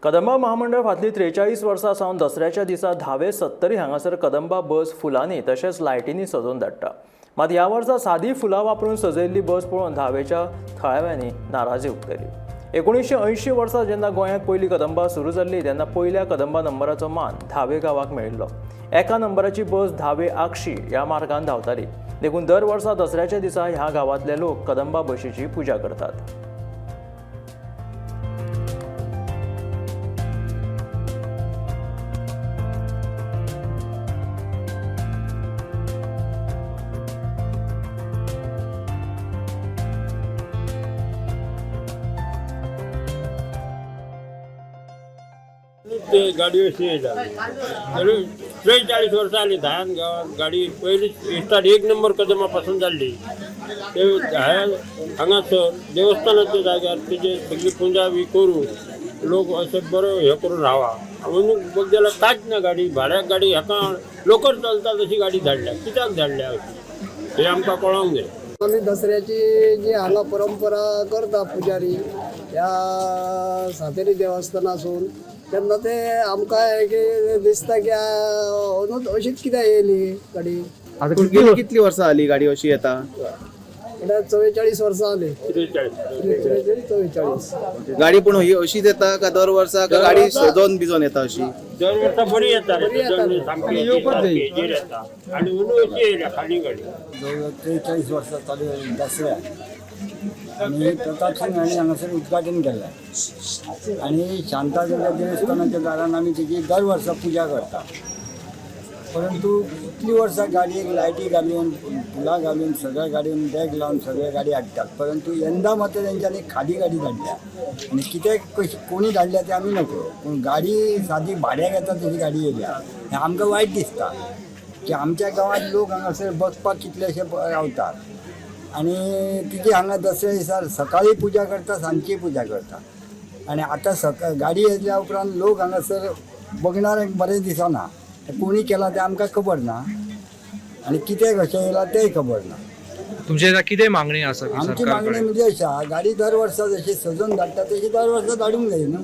कदंबा महामंडळ फाटली 43 वर्सां सावन दसऱ्याच्या दिसा धावे 70 हांगासर कदंबा बस फुलांनी तशेंच लायटींनी सजोवन धाडटा। मात ह्या वर्सा सादी फुलां वापरून सजयल्ली बस पळोवन धावेच्या थळाव्यांनी नाराजी उक्तायली। 1980 वर्सा जेन्ना गोंयांत पयली कदंबा सुरू जाल्ली तेन्ना पयल्या कदंबा नंबराचो मान धावे गांवाक मेळिल्लो। एका नंबराची बस धावे आगशी ह्या मार्गान धांवताली। देखून दर वर्सा दसऱ्याच्या दिसा ह्या गांवांतले लोक कदंबा बशीची पुजा करतात। ते गाडी अशी झाली 43 वर्सां जाली धायन गांवांत गाडी पयली स्टार्ट 1 नंबर कदंबापासून जाल्ली। ते हांगासर देवस्थानाच्या जाग्यार तेजे सगळी पुजा बी करून लोक अशे बरो हे करून रावा म्हणून बघ जाल्यार कांयच ना गाडी भाड्याक गाडी हाका लोकर चलता तशी गाडी धाडल्या कित्याक धाडल्या अशी हे आमकां कळोंक जाय। आम्ही दसऱ्याची जी हांगा परंपरा करता पुजारी ह्या सातेरी देवस्थानासून तेन्ना ते आमकां दिसता की अंदूच अशीच कित्याक येयली गाडी। आता कितली वर्सां जाली गाडी अशी येता? 44 वर्सां जाली। 44 गाडी पण ही अशीच येता का दर वर्सा का गाडी सजोवन बिजोवन येता अशी? दर वर्सा बरी येता सामकी येता आनी म्हणून अशी येयल्या खाली गाडी। 43 वर्सां चालू दसऱ्याक आनी तातूंत हांवें हांगासर उद्घाटन केलें आनी शांतादुर्गा देवस्थानाच्या दारान आमी तेजी दर वर्सा पुजा करता। परंतु इतली वर्सां गाडयेक लायटी घालून फुलां घालून सगळ्या गाडयेन बॅग लावन सगळे गाडी हाडटात। परंतु यंदा मात्र तेंच्यांनी खाली गाडी धाडल्या आनी कित्याक कशी कोणी धाडल्या ते आमी नकळो पूण गाडी सादी भाड्याक येता तशी गाडी येयल्या हें आमकां वायट दिसता की आमच्या गांवांत लोक हांगासर बसपाक कितलेशे रावतात आनी तिची हांगा दसऱ्या दिसा सकाळी पुजा करता सांजची पुजा करता आनी आतां गाडी येयल्या उपरांत लोक हांगासर बघणाऱ्यांक बरें दिसना। कोणी केला ते आमकां खबर ना आनी कित्याक अशें येयला तेंय खबर ना। तुमचे कितें मागणी आसा? आमची मागणी म्हणजे अशी गाडी दर वर्सा जशी सजोवन धाडटा तशी दर वर्सा धाडूंक जाय न्हू।